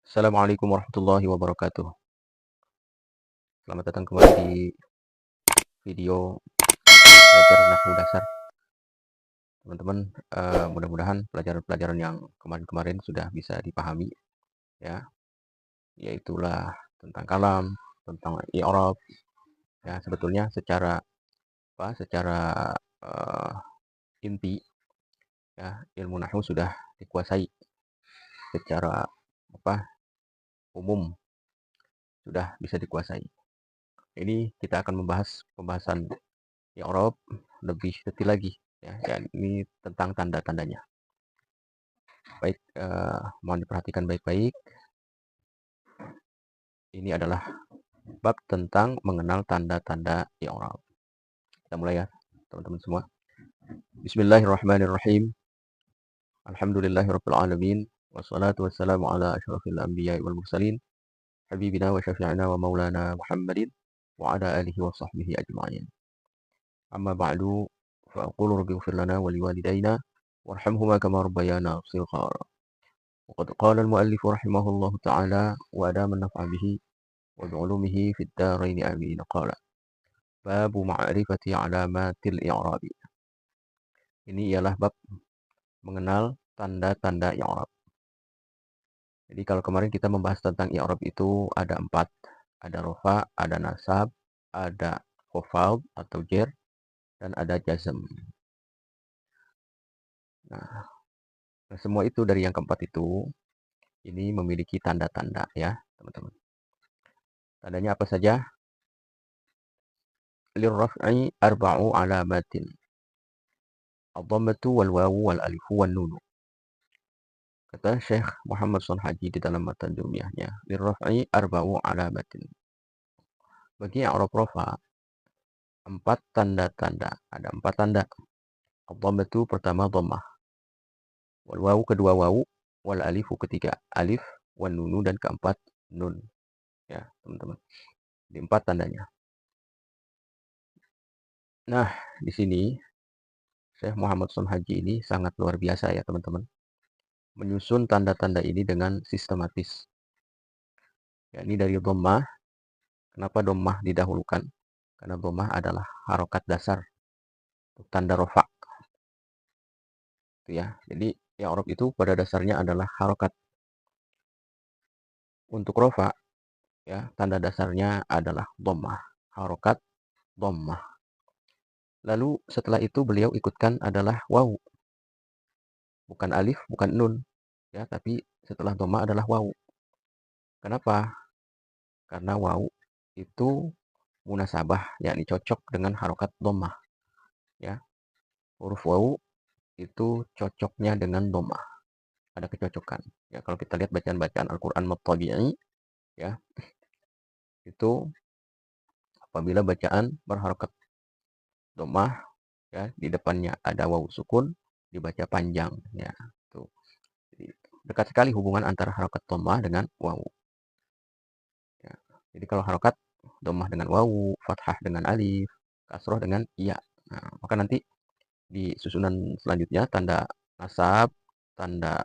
Assalamualaikum warahmatullahi wabarakatuh. Selamat datang kembali di video belajar Nahwu Dasar. Teman-teman, mudah-mudahan pelajaran-pelajaran yang kemarin-kemarin sudah bisa dipahami, ya, yaitulah tentang kalam, tentang i'rab, ya, sebetulnya secara eh, inti, ya, ilmu Nahwu sudah dikuasai secara umum, sudah bisa dikuasai. Ini kita akan membahas pembahasan i'rab lebih detail lagi, ya, ini tentang tanda-tandanya. Baik, mohon diperhatikan baik-baik. Ini adalah bab tentang mengenal tanda-tanda i'rab. Kita mulai ya, teman-teman semua. Bismillahirrahmanirrahim. Alhamdulillahirabbil alamin. Wassalatu wassalamu ala asyrafil anbiya'i wal mursalin. Habibina wa syafi'ina wa maulana Muhammadin wa ala alihi wa sahbihi ajma'in. Amma ba'du, fa aqulu rabbi ighfir lana wa liwalidayna warhamhuma kama rabbayana shighara. وقد قال المؤلف رحمه الله تعالى وأدام النفع به وبعلومه في الدارين آمين. قال باب معرفة علامات الإعراب. Ini ialah bab mengenal tanda-tanda i'rab. Jadi kalau kemarin kita membahas tentang i'rab itu ada 4. Ada rofa, ada nasab, ada khafad atau jer, dan ada jazm. Nah, semua itu dari yang keempat itu ini memiliki tanda-tanda, ya, teman-teman. Tandanya apa saja? Lirraf'i arba'u alamatin. Ad-dhammatu wal wawu wal alifu wan nun. Kata Syekh Muhammad Shon Haji di dalam matan jurmiyahnya, lirraf'i arba'u alamatin. Bagi i'rab rafa 4 tanda-tanda. Ada 4 tanda. Ad-dhammatu pertama dhammah. Wal wawu kedua wawu, wal alifu ketiga alif, wan nunu dan keempat nun. Ya, teman-teman. Di 4 tandanya. Nah, di sini Syekh Muhammad Shon Haji ini sangat luar biasa ya, teman-teman. Menyusun tanda-tanda ini dengan sistematis. Ya, ini dari dhammah. Kenapa dhammah didahulukan? Karena dhammah adalah harokat dasar, tanda rofa. Itu ya. Jadi i'rab itu pada dasarnya adalah harokat. Untuk rofa, ya, tanda dasarnya adalah dhammah, harokat dhammah. Lalu setelah itu beliau ikutkan adalah wawu. Bukan alif, bukan nun, ya, tapi setelah dhammah adalah wawu. Kenapa? Karena wawu itu munasabah, yakni cocok dengan harokat dhammah, ya. Huruf wawu itu cocoknya dengan dhammah. Ada kecocokan. Ya, kalau kita lihat bacaan-bacaan Al-Qur'an At-Tabi'i, ya, itu apabila bacaan berharokat dhammah, ya, di depannya ada wawu sukun, dibaca panjang, ya. Tuh. Jadi, dekat sekali hubungan antara harokat dhammah dengan wawu. Ya. Jadi kalau harokat dhammah dengan wawu, fathah dengan alif, kasroh dengan iya. Nah, maka nanti di susunan selanjutnya tanda nasab, tanda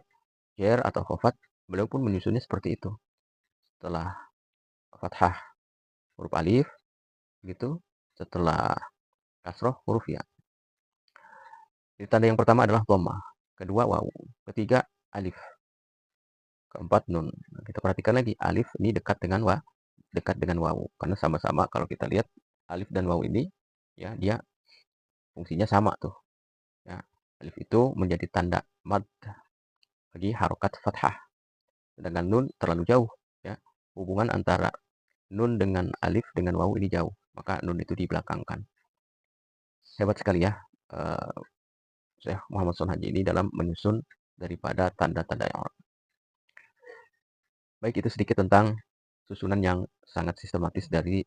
jer atau khafat, beliau pun menyusunnya seperti itu. Setelah fathah huruf alif, gitu. Setelah kasroh huruf ya. Jadi tanda yang pertama adalah dhammah, kedua wawu, ketiga alif, keempat nun. Nah, kita perhatikan lagi alif ini dekat dengan wawu karena sama-sama kalau kita lihat alif dan wawu ini, ya, dia fungsinya sama tuh. Ya, alif itu menjadi tanda mad bagi harokat fathah. Sedangkan nun terlalu jauh, ya. Hubungan antara nun dengan alif dengan wawu ini jauh, maka nun itu dibelakangkan. Hebat sekali ya Syekh Muhammad Shon Haji ini dalam menyusun daripada tanda-tanda i'rab. Baik, itu sedikit tentang susunan yang sangat sistematis dari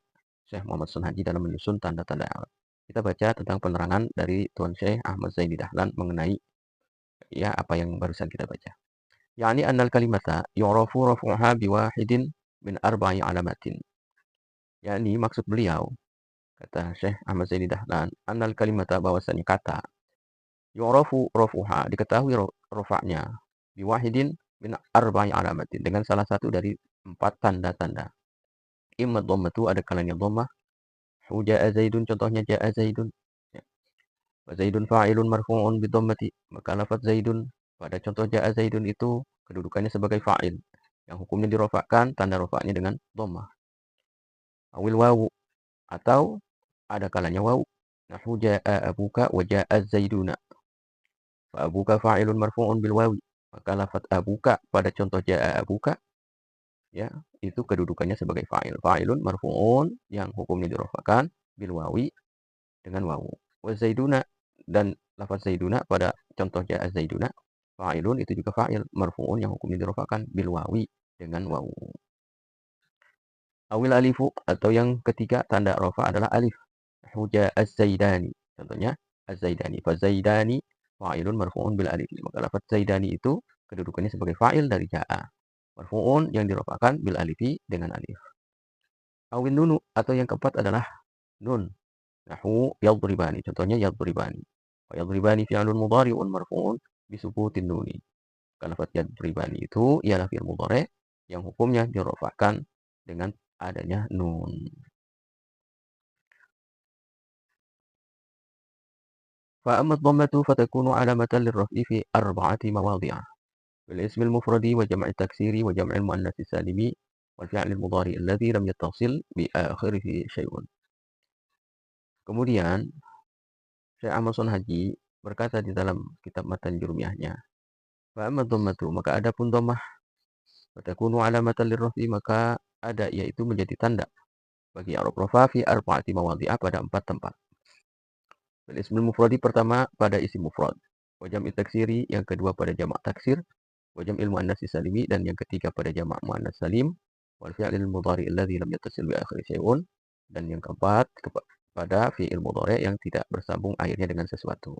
Syekh Muhammad Shon Haji dalam menyusun tanda-tanda i'rab. Kita baca tentang penerangan dari Tuan Syekh Ahmad Zaini Dahlan mengenai, ya, apa yang barusan kita baca. Yani annal kalimata yu'rafu rafu'ha biwahidin min arba'i alamatin. Yani maksud beliau, kata Syekh Ahmad Zaini Dahlan, annal kalimata bahwasanya kata yu'rafu rafu'ha diketahui rafa'nya biwahidin min arba'i alamatin, dengan salah satu dari 4 tanda-tanda. Imma dhammatu, ada kalanya dhammah. Ja'a Zaidun, contohnya ja'a Zaidun. Ya. Wa Zaidun fa'ilun marfu'un bidhammati. Maka lafaz Zaidun pada contoh ja'a Zaidun itu kedudukannya sebagai fa'il. Yang hukumnya dirofakkan, tanda rofaknya dengan dhammah. Awil wawu, atau ada kalanya wawu. Nahu ja'a abuka wa ja'a Zaiduna. Fa abuka fa'ilun marfu'un bil wawi. Maka lafaz abuka pada contoh ja'a abuka, ya, itu kedudukannya sebagai fa'il. Fa'ilun marfu'un yang hukumnya dirofakkan bil wawi, dengan wawu. Wa zaiduna, dan lafaz zaiduna pada contoh ja'a zaiduna, fa'ilun itu juga fa'il marfu'un yang hukumnya dirofakkan bil wawi, dengan wawu. Awil alifu, atau yang ketiga tanda rofa adalah alif. Ja'a az-zaidani, contohnya az-zaidani. Fa zaidani fa'ilun marfu'un bil alif. Maka lafaz zaidani itu kedudukannya sebagai fa'il dari ja'a, marfu'un yang dirofakkan bil alifi, dengan alif. Awin nunu, atau yang keempat adalah nun. Nahu yadribani, contohnya yadribani. Wa yadribani fi'lun mudhari'un marfu'un bisubutin nuni. Kalau lafaz yadribani itu ialah fi'il mudhari' yang hukumnya dirofakkan dengan adanya nun. Fa amma dhammatu fatakunu alamatan lirraf'i fi arba'ati mawadhi'a. Bil ismi al-mufradi wa jam'i taksiri wa jam'i al-muannath salimi wal fi'l al-mudhari' alladhi lam yattasil bi akhirih syai'un. Kemudian Syekh Ahmad Sonhaji berkata di dalam kitab Matan Jurumiyahnya, fa amma dhammatu, maka adapun dhammah, fatakunu alamatan lirraf'i, maka ada, yaitu menjadi tanda bagi i'rab rafa fi arba'ati mawadhi'a, pada 4 tempat. Bil ismil mufradi, pertama pada isim mufrad, wa jam'i taksiri, yang kedua pada jamak taksir, wa jam'il muannas salimi, dan yang ketiga pada jamak muannas salim, wal fi'lil mudhari' alladhi lam yattasil bi akhiri syai'un, dan yang keempat pada fi'il mudhari' yang tidak bersambung akhirnya dengan sesuatu.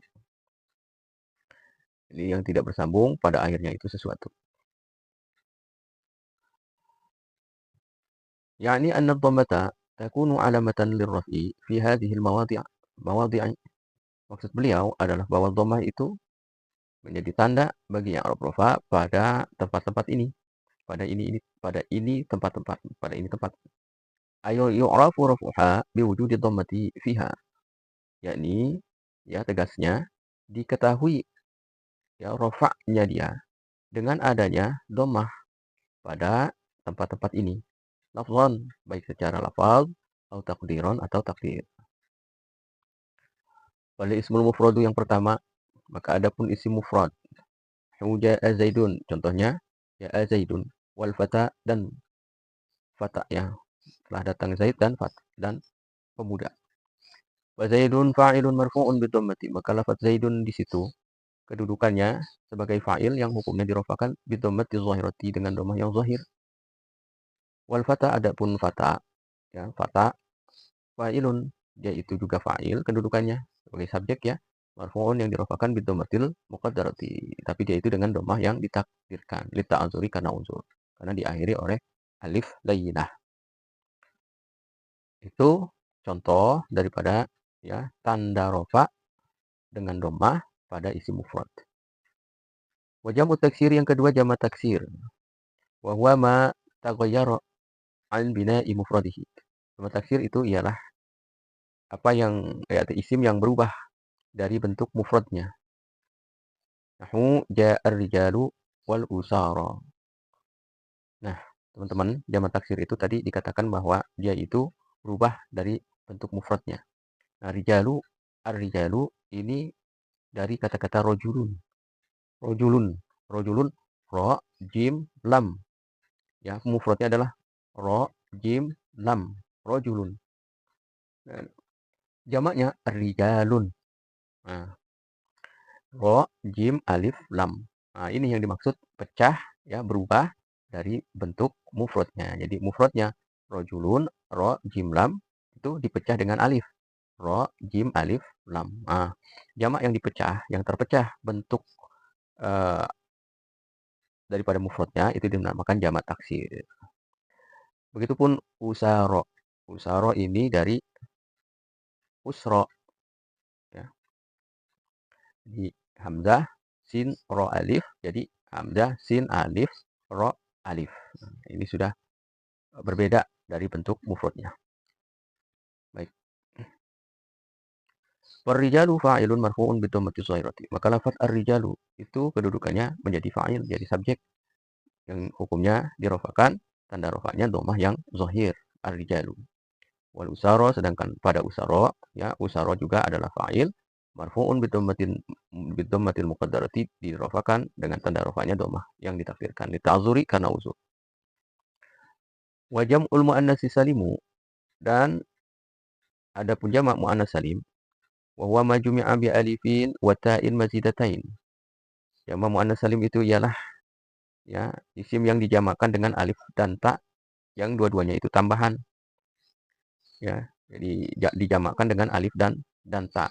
Ini yang tidak bersambung pada akhirnya itu sesuatu. Yani anna dhammata takunu alamatan lirraf'i fi hadhihi al-mawadhi'. Maksud beliau adalah bahwa dhammah itu menjadi tanda bagi i'rab rafa pada tempat-tempat ini. Pada ini tempat-tempat, pada ini tempat. Ayo yu'rafu rafuha biwujudi dhammati fiha. Yakni, ya, tegasnya diketahui, ya, rafa'nya dia dengan adanya dhammah pada tempat-tempat ini. Lafzan, baik secara lafaz atau takdiran atau takdir. Pada ismul mufradu yang pertama, maka adapun isim mufrad, ja'a zaidun, contohnya ja'a zaidun, wal fata, dan fata, ya, telah datang zaid dan fata, dan pemuda. Wa zaidun fa'ilun marfu'un bidhammati, maka lafaz zaidun di situ kedudukannya sebagai fa'il yang hukumnya dirofakkan bidhammati zahirati, dengan dhammah yang zahir. Wal fata, adapun fata, ya, fata fa'ilun, dia itu juga fa'il kedudukannya sebagai subjek, ya, marfu'un yang dirofakkan bidhammatil muqaddarati, tapi dia itu dengan dhammah yang ditakdirkan, lita'adzuri, karena uzur, karena diakhiri oleh alif layyinah. Itu contoh daripada, ya, tanda rofa dengan dhammah pada isim mufrad. Wa jamu taksir, yang kedua jamak taksir. Wa huwa ma taghayyara an bina'i mufradihi. Jamak taksir itu ialah apa yang, yaitu isim yang berubah dari bentuk mufradnya. Nahu ja'ar rijalu wal usara. Nah, teman-teman, jamak taksir itu tadi dikatakan bahwa dia itu berubah dari bentuk mufradnya. Nah, rijalu, ar-rijalu ini dari kata-kata rojulun. Rojulun, rojulun, ro, jim, lam. Ya, mufradnya adalah ro, jim, lam. Rojulun. Nah, jamaknya rijalun. Nah, ro, jim, alif, lam. Nah, ini yang dimaksud pecah, ya, berubah dari bentuk mufradnya. Jadi mufradnya rojulun, ro, jim, lam, itu dipecah dengan alif. Ro, jim, alif, lam. Nah, jamak yang dipecah, yang terpecah bentuk daripada mufradnya, itu dinamakan jamak taksir. Begitupun usaro. Usaro ini dari usro, ya. Jadi hamzah, sin, ro, alif, jadi Hamzah, sin, alif, ro, alif. Ini sudah berbeda dari bentuk mufradnya. Baik. War-rijalu fa'ilun marfu'un bidhammati shahirati. Maka lafaz ar-rijalu itu kedudukannya menjadi fa'il, jadi subjek yang hukumnya dirofakkan, tanda rofaknya dhammah yang zahir, ar-rijalu. Wal usara, sedangkan pada usara, ya usara juga adalah fa'il, marfu'un bidhammatil muqaddarati, dirofakkan dengan tanda rofaknya dhammah yang ditakdirkan, lita'zuri karena uzur. Wa jam'ul muannatsi salimu, dan adapun jamak muannas salim, wa huwa ma jumi'a bi alifin wa ta'in mazidatain. Jamak muannas salim itu ialah ya isim yang dijamakkan dengan alif dan ta yang dua-duanya itu tambahan. Ya, jadi dijamakkan dengan alif dan ta.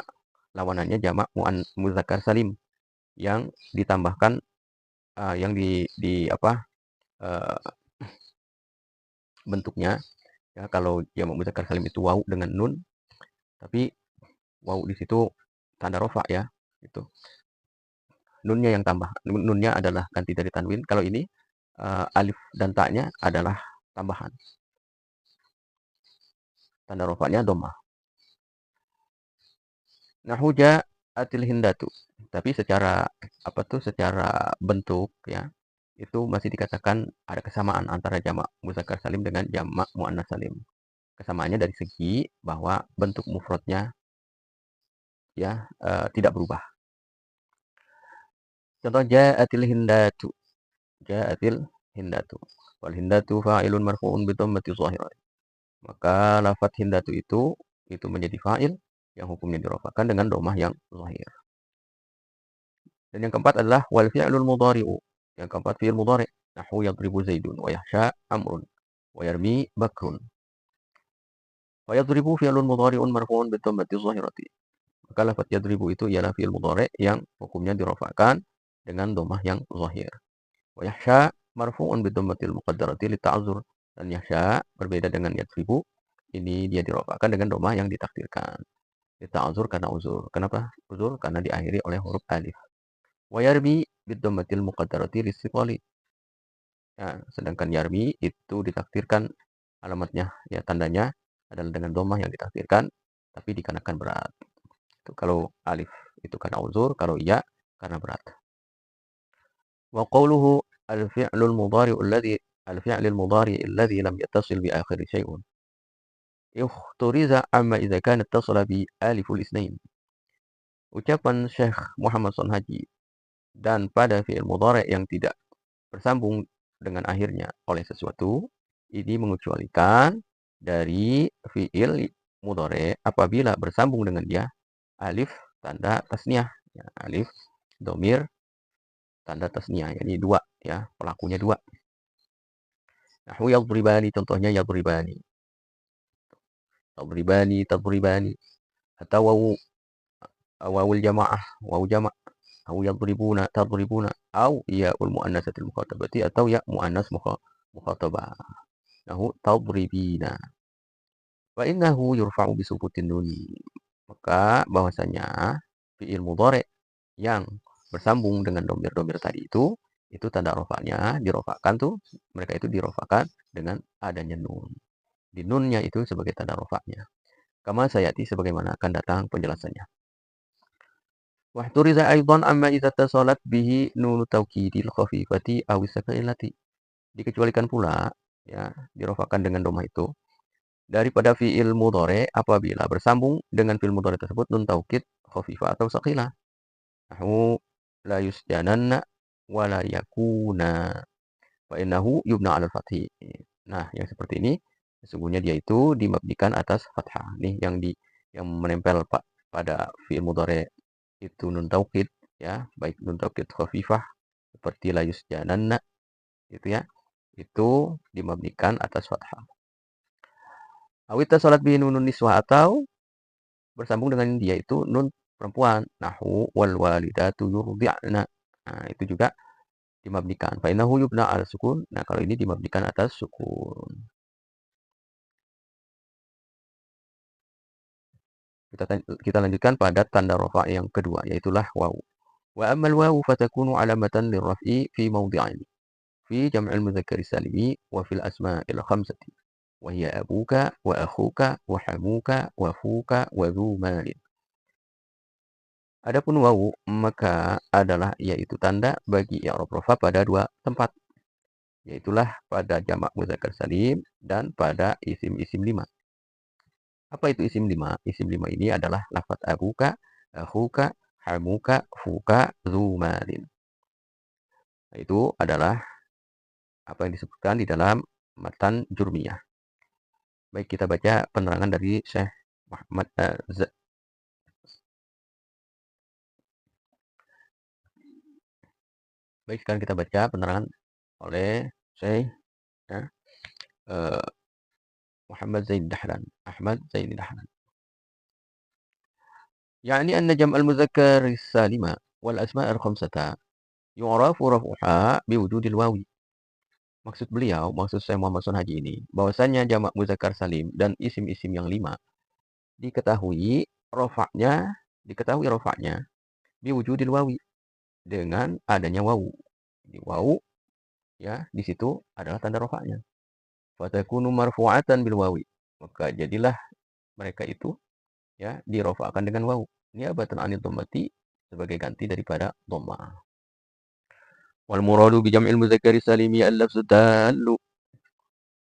Lawanannya jamak muzakkar salim yang ditambahkan yang di apa bentuknya, ya kalau jamak muzakkar salim itu wawu dengan nun, tapi wawu di situ tanda rofa ya, itu nunnya yang tambah, nunnya adalah ganti dari tanwin. Kalau ini alif dan ta-nya adalah tambahan, tanda rofanya dhammah. Nahu ja'atil hindatu, tapi secara apa tuh, secara bentuk ya itu masih dikatakan ada kesamaan antara jamak muzakkar salim dengan jamak muannas salim. Kesamaannya dari segi bahwa bentuk mufradnya ya tidak berubah. Contoh ja'atil hindatu. Ja'atil hindatu. Wal hindatu fa'ilun marfu'un bi dhammati shahirah. Maka lafaz hindatu itu menjadi fa'il yang hukumnya dirofakkan dengan dhammah yang zahir. Dan yang keempat adalah wal fi'lul mudhari'u. Yang keempat fi'il mudhari'. Nahu yadribu zaidun wa yahsha amrun wa yarmi bakrun. Wa yadribu fi'lun mudhari'un marfu'un bi dhammati shahirati. Maka lafaz yadribu itu ialah fi'il mudhari' yang hukumnya dirofakkan dengan dhammah yang zahir. Wa yahsha marfu'un bi dhammatil muqaddarati li ta'azzur. Dan yahsha berbeda dengan yadribu. Ini dia dirofakkan dengan dhammah yang ditakdirkan. Li ta'azzur karena uzur. Kenapa uzur? Karena diakhiri oleh huruf alif. Wa yarmi bi dhammatil muqaddarati li thiqali. Ya, sedangkan yarmi itu ditakdirkan alamatnya ya tandanya adalah dengan dhammah yang ditakdirkan tapi dikarenakan berat. Itu kalau alif itu karena uzur, kalau ya karena berat. Wa qawluhu al-fi'lul mudhari' alladhi lam yattasil bi akhiri syai'un. Ikhturiza amma idza kana ittasala bi aliful isnain. Ucapan Syekh Muhammad Sonhaji, dan pada fi'il mudhari' yang tidak bersambung dengan akhirnya oleh sesuatu, ini mengecualikan dari fi'il mudhari' apabila bersambung dengan dia alif tanda tasniah, ya, alif domir tanda tasniah, yani dua ya, pelakunya dua. Nahwu yadribani, contohnya yadribani. Tadribani atau wawul jamaah, wawu jama'. Au yadribuna, tadribuna, au ya'ul muannatsatil mukhatabati, atau ya muannas mukhatabah. Nahu tadribina. Wa innahu yurfa'u bi subutin nun. Maka bahwasanya fi'il mudhari' yang bersambung dengan domir-domir tadi itu tanda rofaknya dirofakkan tuh, mereka itu dirofakkan dengan adanya nun. Di nunnya itu sebagai tanda rofaknya. Kama sayati, sebagaimana akan datang penjelasannya. Wahturiza aidan amma idza tasalat bihi nun taukidil khafifati aw sakinati. Dikecualikan pula ya dirofakkan dengan dhammah itu daripada fi'il mudhari apabila bersambung dengan fi'il mudhari tersebut nun taukid khafifah atau sakinah. Nahu la yusjananna wa la yakuna fa innahu yubna 'alal fathi. Nah, yang seperti ini sesungguhnya dia itu dimabnikan atas fathah. Nih yang menempel pada fi'il mudhari itu nun taukid ya, baik nun taukid khafifah seperti la yusjananna gitu ya. Itu dimabnikan atas fathah. Awit salat bi nunun niswah, atau bersambung dengan dia itu nun perempuan. Nahu wal walidatu yurdi'na. Nah, itu juga dimabnikan. Fa innahu yubna al sukun. Nah, kalau ini dimabnikan atas sukun. Kita lanjutkan pada tanda rofa yang kedua, yaitulah wawu. وأما الواو فتكون علامة للرفع في موضعين في جمع المذكر السالم وفي الأسماء الخمسة وهي أبوك وأخوك وحموك وفوك وذو مال. Adapun wawu maka adalah yaitu tanda bagi i'rab rafa pada dua tempat, yaitulah pada jamak mudzakkar salim dan pada isim-isim lima. Apa itu isim lima? Isim lima ini adalah lafaz abuka, akhuka, hamuka, fuka, dzu malin. Itu adalah apa yang disebutkan di dalam matan Jurmiyah. Baik, kita baca penerangan dari Syekh Muhammad Baik, sekarang kita baca penerangan oleh Syekh ya, Muhammad Zain Dahlan, Ahmad Zain Dahlan. يعني أن جمع المذكر السالم والأسماء الخمسة يعرف رفعها بوجود الواو. Maksud beliau, maksud saya Muhammad Sun Haji ini, bahwasanya jamak muzakkar salim dan isim-isim yang lima diketahui rofaknya biwujudil wawi dengan adanya wawu. Di wawu ya di situ adalah tanda rofaknya. Fatakunu marfu'atan bil wawi. Maka jadilah mereka itu ya dirofakkan dengan wawu. Niabatan anil dhammati sebagai ganti daripada dhammah. Wal muradu bi jam'il mudzakkari salimi al-lafzu dallu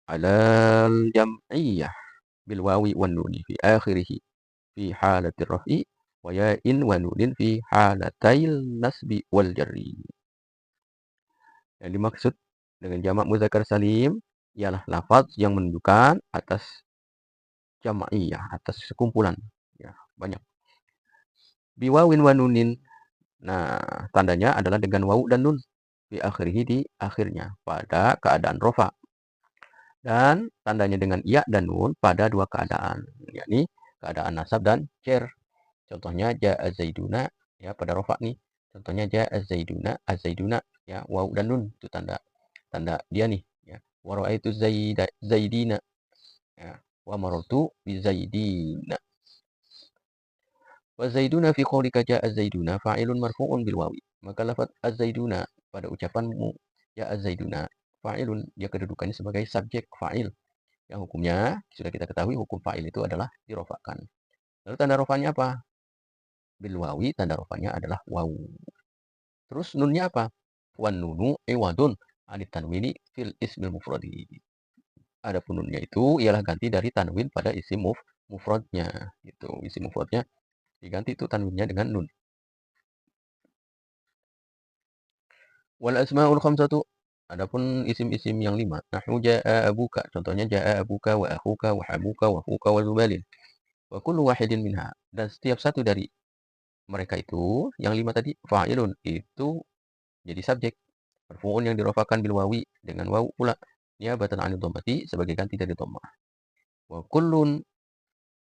ala al-jam'iyyah bil wawi wan nuni fi akhirih fi halatir raf'i wa ya'in wa nunin fi halatail nasbi wal jarri. Yang dimaksud dengan jamak mudzakkar salim ialah lafaz yang menunjukkan atas jam'iyah, atas sekumpulan ya, banyak. Biwawin wa nunin. Nah, tandanya adalah dengan wawu dan nun di akhirih di akhirnya pada keadaan rofa. Dan tandanya dengan iya dan nun pada dua keadaan, yakni keadaan nasab dan cer. Contohnya ja'a zaiduna ya pada rofa nih. Contohnya ja'a zaiduna, az-zaiduna ya wawu dan nun itu tanda dia nih ya. Wa ra'aitu zaidina ya. Wa marartu bi zaidina. Wa zaiduna fi qaulika ja'a zaiduna fa'ilun marfu'un bil wawi. Maka lafaz az-zaiduna pada ucapanmu ja'a zaiduna fa'ilun dia kedudukannya sebagai subjek fa'il. Yang hukumnya sudah kita ketahui hukum fa'il itu adalah dirofakkan. Lalu tanda rofanya apa? Bil wawi tanda rofanya adalah wawu. Terus nunnya apa? Wan nunu iwadun anit tanwini fil ismil mufradi. Adapun nunnya itu ialah ganti dari tanwin pada isim mufradnya. Gitu. Isim mufradnya diganti itu tanwinnya dengan nun. Wal asmaul khamsatu. Adapun isim-isim yang lima. Nahu ja'a abuka. Contohnya ja'a abuka wa akhuka wa hamuka wa fuka wa zubalin. Wa kullu wahidin minha. Dan setiap satu dari mereka itu, yang lima tadi, fa'ilun. Itu jadi subjek. Marfu'un yang dirofakan bil wawi. Dengan wawu pula. Niabatan anil dhammati sebagai ganti dari dhammah. Wa kullun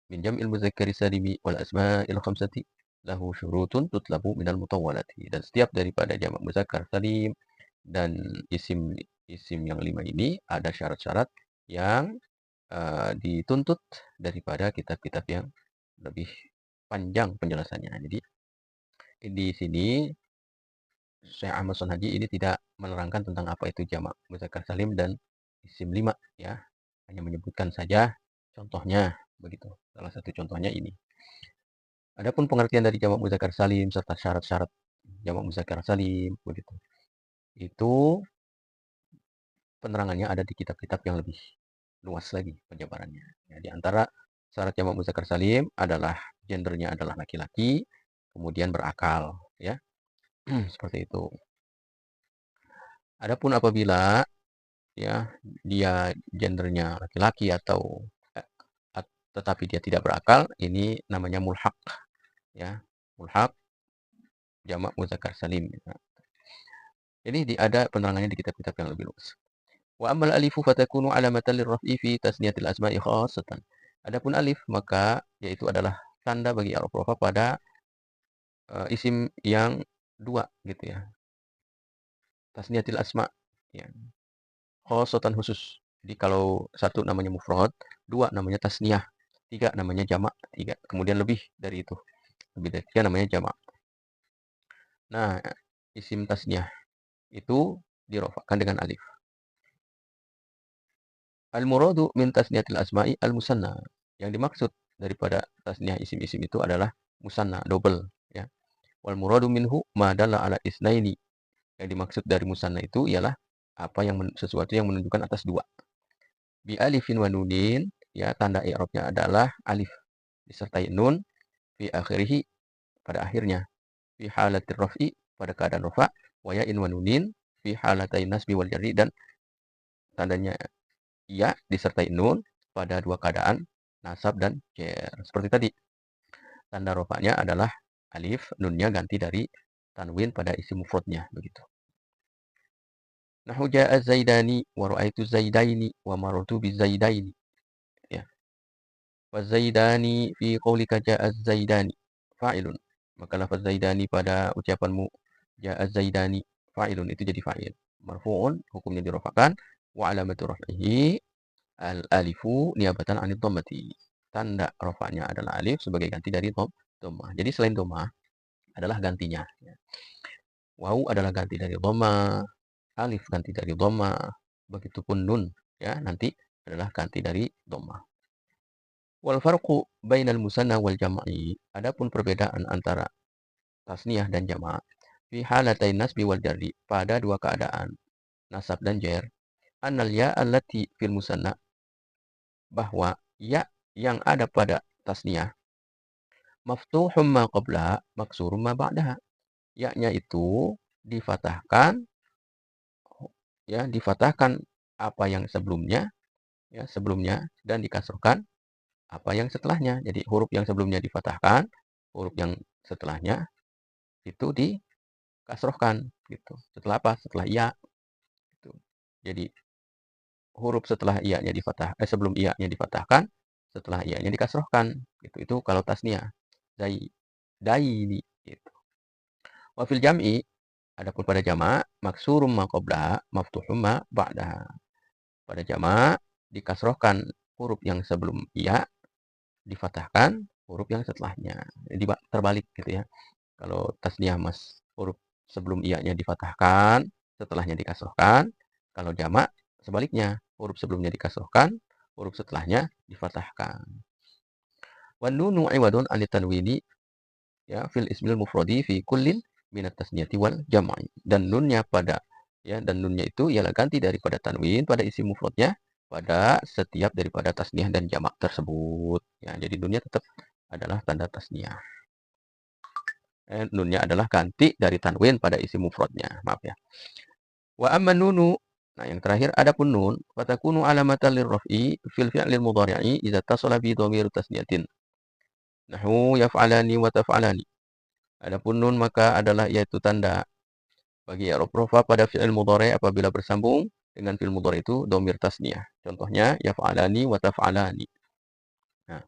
min jam'il mudzakkari salimi wal asma'il khamsati lahu syurutun tutlabu minal mutawwalati. Dan setiap daripada jamak mudzakkar salim dan isim yang lima ini ada syarat-syarat yang dituntut daripada kitab-kitab yang lebih panjang penjelasannya. Jadi di sini Syekh Ahmad Sonhaji ini tidak menerangkan tentang apa itu jamak mudzakkar salim dan isim lima ya. Hanya menyebutkan saja contohnya begitu. Salah satu contohnya ini. Adapun pengertian dari jamak mudzakkar salim serta syarat-syarat jamak mudzakkar salim begitu. Itu penerangannya ada di kitab-kitab yang lebih luas lagi penjabarannya. Ya, di antara syarat jamak mudzakkar salim adalah gendernya adalah laki-laki, kemudian berakal, ya. Seperti itu. Adapun apabila ya dia gendernya laki-laki atau tetapi dia tidak berakal, ini namanya mulhaq, ya. Mulhaq jamak mudzakkar salim. Ya. Ini ada penerangannya di kitab-kitab yang lebih luas. Wa ammal alifu fatakunu alamatan lirraf'i fi tasniyatil asma'i khassatan. Adapun alif maka yaitu adalah tanda bagi al-rafa pada isim yang dua gitu ya. Tasniyatil asma ya. Khassatan khusus. Jadi kalau satu namanya mufrad, dua namanya tasniyah, tiga namanya jamak, tiga. Kemudian lebih dari itu. Lebih dari tiga namanya jamak. Nah, isim tasniyah itu dirofakkan dengan alif. Al-muradu min tasniyatil asma'i al-musanna. Yang dimaksud daripada tasniyah isim-isim itu adalah musanna, double, ya. Wal muradu minhu ma dalla ala isnaini. Yang dimaksud dari musanna itu ialah apa yang sesuatu yang menunjukkan atas dua. Bi alifin wa nunin, ya, tanda i'rabnya adalah alif disertai nun fi akhirih, pada akhirnya, fi halatir raf'i, pada keadaan rafa, wa ya'in wa nunin fi halatain nasbi wal jarri, dan tandanya ya disertai nun pada dua keadaan nasab dan jar. Seperti tadi, tanda rofanya adalah alif, nunnya ganti dari tanwin pada isim mufradnya, begitu. Nahu ja'a zaidani wa ra'aitu zaidaini wa marartu bi zaidaini, ya. Wa zaidani fi qaulika ja'a zaidani fa'ilun. Maka lafaz zaidani pada ucapanmu ja'a zaidani fa'ilun itu jadi fa'il. Marfu'un, hukumnya dirofakan, wa alamatu raf'ihi al-alifu niabatan anid dhammati. Tanda rafa'nya adalah alif sebagai ganti dari dhammah. Jadi selain dhammah adalah gantinya, ya. Wawu adalah ganti dari dhammah, alif ganti dari dhammah, begitupun nun, ya, nanti adalah ganti dari dhammah. Wal farqu bainal musanna wal jam'i. Adapun perbedaan antara tasniyah dan jamak fi halatain nasbi wal jarri, pada dua keadaan nasab dan jar. Annal ya allati fil musanna, bahwa ya yang ada pada tasniyah maftuhum ma qabla maksurum ma ba'daha. Ya-nya itu difatahkan, ya, difatahkan apa yang sebelumnya, ya, sebelumnya, dan dikasrahkan apa yang setelahnya. Jadi huruf yang sebelumnya difatahkan, huruf yang setelahnya itu dikasrahkan, gitu. Setelah apa? Setelah ya, gitu. Jadi huruf setelah iya-nya sebelum iya-nya difatahkan, setelah iya-nya dikasrahkan, gitu. Itu kalau tasniyah. Daini, gitu. Wa fil jam'i, adapun pada jamak, maksurum ma qabla maftuhum ma ba'daha. Pada jamak dikasrahkan huruf yang sebelum iya, difatahkan huruf yang setelahnya. Jadi terbalik, gitu ya. Kalau tasniyah mas, huruf sebelum iya-nya difatahkan, setelahnya dikasrahkan. Kalau jamak sebaliknya, huruf sebelumnya dikasrahkan, huruf setelahnya difatahkan. Wan nunu iwadun anit tanwini, ya, fil ismil mufradi fi kullin minat tasniyati wal jam'i. Dan nunnya pada, ya, dan nunnya itu ialah ganti daripada tanwin pada isim mufradnya pada setiap daripada tasniyah dan jamak tersebut. Ya, jadi nunnya tetap adalah tanda tasniyah. Nunnya adalah ganti dari tanwin pada isim mufradnya. Maaf, ya. Wa amma nunu, nah yang terakhir adapun nun, fatakunu alamatan lirraf'i fil fi'lil mudhari'i idza tasala bi dhamir tasniyatin. Nahu yaf'alani wa taf'alani. Adapun nun maka adalah yaitu tanda bagi i'rab rafa pada fi'il mudhari' apabila bersambung dengan fi'il mudhari' itu dhamir tasniyah. Contohnya yaf'alani wa taf'alani. Nah,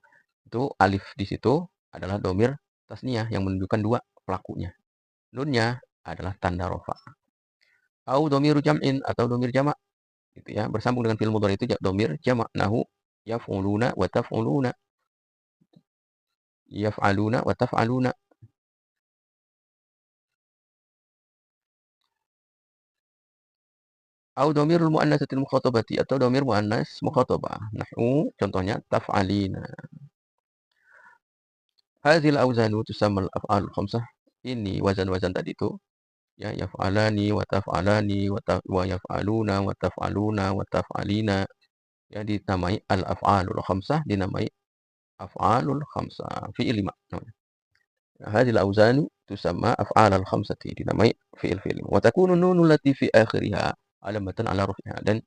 itu alif di situ adalah dhamir tasniyah yang menunjukkan dua pelakunya. Nunnya adalah tanda rafa. Au dhamiru jam'in, atau dhamir jamak, gitu ya. Bersambung dengan fi'il mudhari' itu dhamir jamak. Nahu yaf'uluna wa taf'uluna. Yaf'aluna wa taf'aluna. Au dhamirul muannatsatil mukhatabati, atau dhamir muannas mukhatabah. Nahu contohnya taf'alina. Hadzal auzanu tusammal af'alul khamsah. Ini wazan-wazan tadi itu, ya, yaf'alani wa taf'alani wa yaf'aluna wa taf'aluna wa taf'alina, ya, dinamai al-af'alul khamsah, dinamai af'alul khamsah, fi'il lima namanya. Hadzal auzanu tusamma af'alul khamsati, dinamai fi'il lima. Wa takunu nunul lati fi akhiriha alamatan ala raf'iha, dan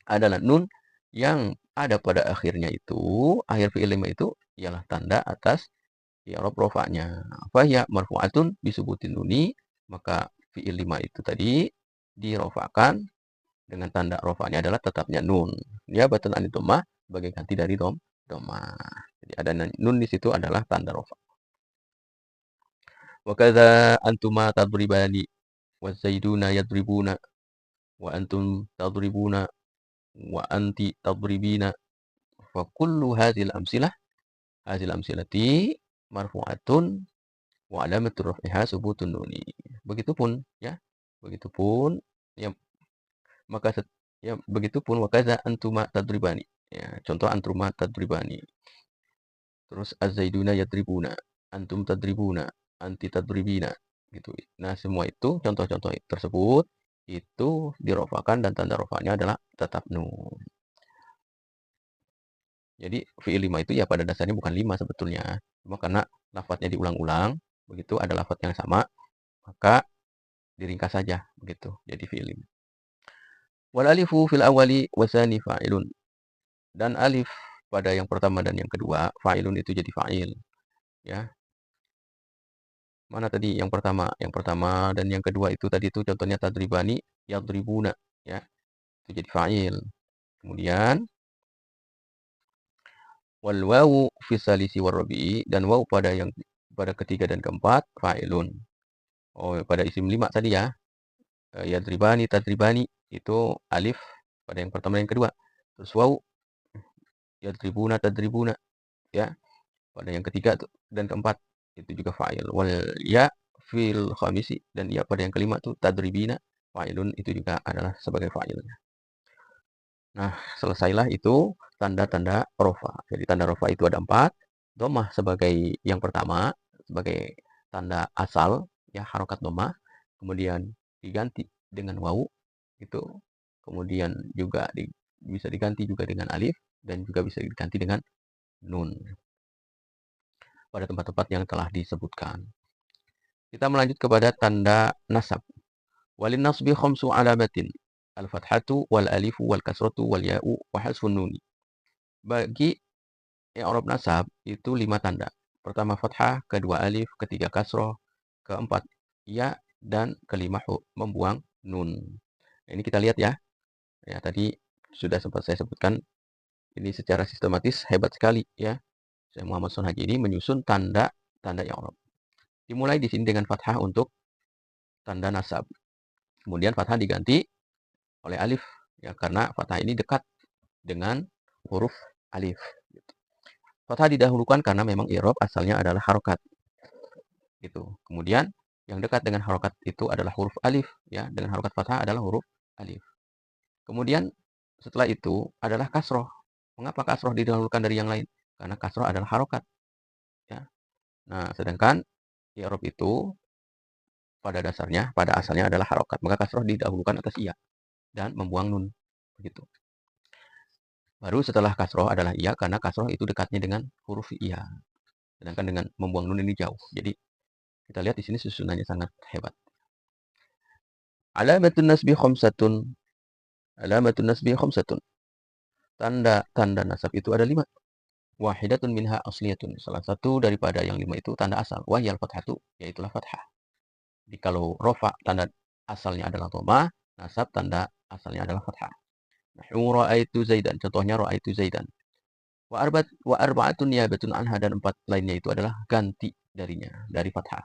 adalah nun yang ada pada akhirnya itu, akhir fi'il lima itu ialah tanda atas i'rab rafa'nya. Fahya marfu'atun bisubutin nuni, maka fi'il lima itu tadi dirofa'kan dengan tanda rafa'nya adalah tetapnya nun. Ya, batan anid dhammah sebagai ganti dari dhammah. Jadi ada nun di situ adalah tanda rafa'. Wa kadza antuma tadribani wa zaiduna yadribuna wa antum tadribuna wa anti tadribina. Fa kullu hadhil amsilati marfu'atun wa alamatur raf'iha subutun nuni. Begitupun ya. Begitupun ya maka ya begitupun wa kadza antuma tadribani. Ya, contoh antuma tadribani. Terus az-zaiduna yadribuna, antum tadribuna, anti tadribina gitu. Nah, semua itu contoh-contoh tersebut itu dirofakan dan tanda rofanya adalah tetap nun. Jadi fi'il 5 itu ya pada dasarnya bukan 5 sebetulnya. Cuma karena lafadznya diulang-ulang, begitu ada lafadz yang sama, maka diringkas saja begitu. Jadi fi'il 5. Wal alifu fil awali wasani fa'ilun. Dan alif pada yang pertama dan yang kedua, fa'ilun itu jadi fa'il. Ya. Mana tadi yang pertama? Yang pertama dan yang kedua itu tadi itu contohnya tadribani, yadribuna. Ya. Itu jadi fa'il. Kemudian wal wawu fi salisi war rabi'i, dan waw pada ketiga dan keempat fa'ilun. Oh, pada isim 5 tadi ya. Yadribani, tadribani itu alif pada yang pertama dan yang kedua. Terus waw yadribuna, tadribuna ya. Pada yang ketiga dan keempat itu juga fa'il. Wal ya fil khamisi, dan ya pada yang kelima tuh tadribina fa'ilun, itu juga adalah sebagai fa'il. Nah, selesailah itu tanda-tanda rofa. Jadi tanda rofa itu ada 4. Domah sebagai yang pertama, sebagai tanda asal, ya harokat domah. Kemudian diganti dengan wawu, itu. Kemudian juga bisa diganti juga dengan alif, dan juga bisa diganti dengan nun. Pada tempat-tempat yang telah disebutkan. Kita melanjut kepada tanda nasab. Walin nasbi khamsu alamatin. Al-fathatu wal alifu wal kasratu wal ya'u wa hasfun nuni. Bagi i'rab nasab itu 5 tanda. Pertama fathah, kedua alif, ketiga kasroh, keempat ya, dan kelima membuang nun. Nah, ini kita lihat ya. Ya, tadi sudah sempat saya sebutkan ini secara sistematis hebat sekali ya. Saya Muhammad Sonhaji ini menyusun tanda i'rab. Dimulai di sini dengan fathah untuk tanda nasab. Kemudian fathah diganti oleh alif ya, karena fathah ini dekat dengan huruf alif. Fathah didahulukan karena memang i'rab asalnya adalah harokat. Gitu. Kemudian yang dekat dengan harokat itu adalah huruf alif ya, dengan harokat fathah adalah huruf alif. Kemudian setelah itu adalah kasroh. Mengapa kasroh didahulukan dari yang lain? Karena kasroh adalah harokat ya. Nah, sedangkan i'rab itu pada asalnya adalah harokat, maka kasroh didahulukan atas iya dan membuang nun begitu. Baru setelah kasroh adalah iya, karena kasroh itu dekatnya dengan huruf iya. Sedangkan dengan membuang nun ini jauh. Jadi kita lihat di sini susunannya sangat hebat. Alamatun nasbi khamsatun. Alamatun nasbi khamsatun. Tanda nasab itu ada 5. Wahidatun minha asliyatun. Salah satu daripada yang 5 itu tanda asal. Wahyal fathatu, yaitulah fathah. Jadi kalau rofa tanda asalnya adalah dhamma, nasab tanda asalnya adalah fathah. Nahu ra'aitu zaidan. Contohnya ra'aitu zaidan. Wa arba'atun niyabatun anha, dan 4 lainnya itu adalah ganti darinya, dari fathah.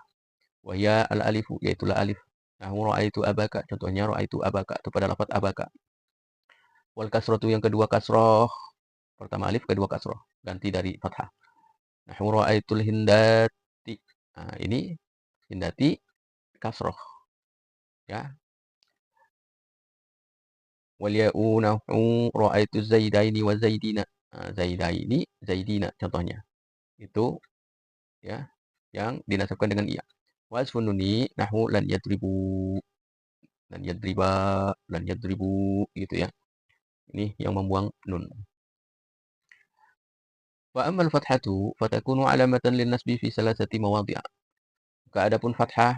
Wa ya al-alifu, yaitulah alif. Nahu ra'aitu abaka. Contohnya ra'aitu abaka, itu pada lafaz abaka. Wal kasratu, yang kedua kasroh. Pertama alif, kedua kasroh. Ganti dari fathah. Nahu ra'aitul hindati. Nah, ini hindati kasroh. Ya. Wal ya'u nahu ra'aitu zaidaini wa zaidina. Nah, zaidaini, zaidina contohnya. Itu ya yang dinasabkan dengan iya. Wasfun nuni nahu lan yadribu, lan yadriba, lan yadribu gitu ya. Ini yang membuang nun. Wa ammal fathatu fatakunu alamatan lin nasbi fi salasati mawadhi'a. Maka adapun fathah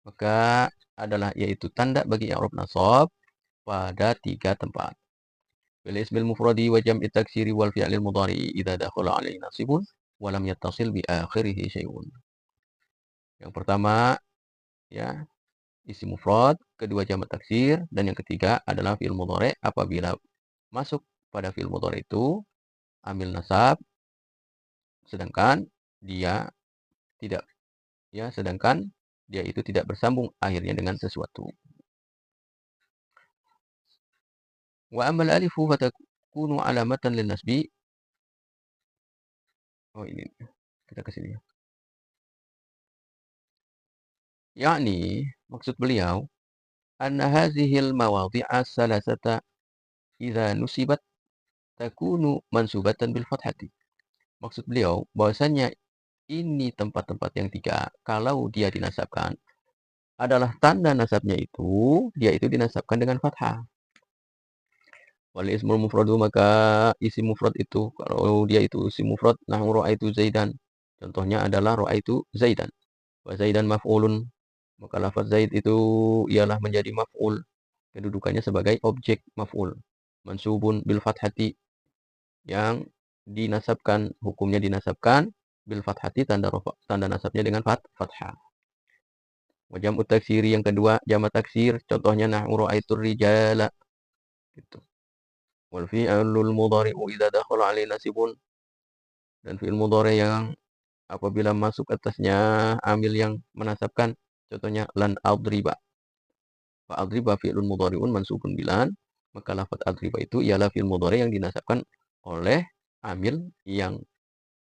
maka adalah yaitu tanda bagi i'rab nasab pada 3 tempat. Bil ismil mufradi wa jam'i taksiri wal fi'lil mudhari idza dakhala alaihi nasibun wa lam yattasil bi akhirih syai'un. Yang pertama ya isim mufrad, kedua jamak taksir, dan yang ketiga adalah fi'il mudhari apabila masuk pada fi'il mudhari itu amil nasab, sedangkan dia tidak ya, sedangkan dia itu tidak bersambung akhirnya dengan sesuatu. Wa amal alifu fatakunu alamatan lin nasbi. Oh, ini kita ke sini. yakni maksud beliau anna hazihil mawadhi'a salasata idza nusibat takunu mansubatan bil fathati. Maksud beliau bahwasanya ini tempat-tempat yang tiga kalau dia dinasabkan adalah tanda nasabnya itu dia itu dinasabkan dengan fathah. Wal ismul mufradu, maka isim mufrad itu kalau dia itu isim mufrad nahwu ra'aitu zaidan. Contohnya adalah ra'aitu zaidan. Wa zaidan maf'ulun, maka lafaz zaid itu ialah menjadi maf'ul, kedudukannya sebagai objek maf'ul. Mansubun bil fathati, yang dinasabkan, hukumnya dinasabkan bil fathati, tanda nasabnya dengan fathah. Wa jam'u taksiri, yang kedua jamak taksir, contohnya nahwu ra'aitu rijala gitu. Wal fi'lul mudhari'u idza dakhala alaihi nasibun, dan fi'il mudhari yang apabila masuk atasnya amil yang menasabkan, contohnya lan adriba. Fa adriba fi'lun mudhari'un mansubun bilan, maka lafaz adriba itu ialah fi'il mudhari yang dinasabkan oleh amil yang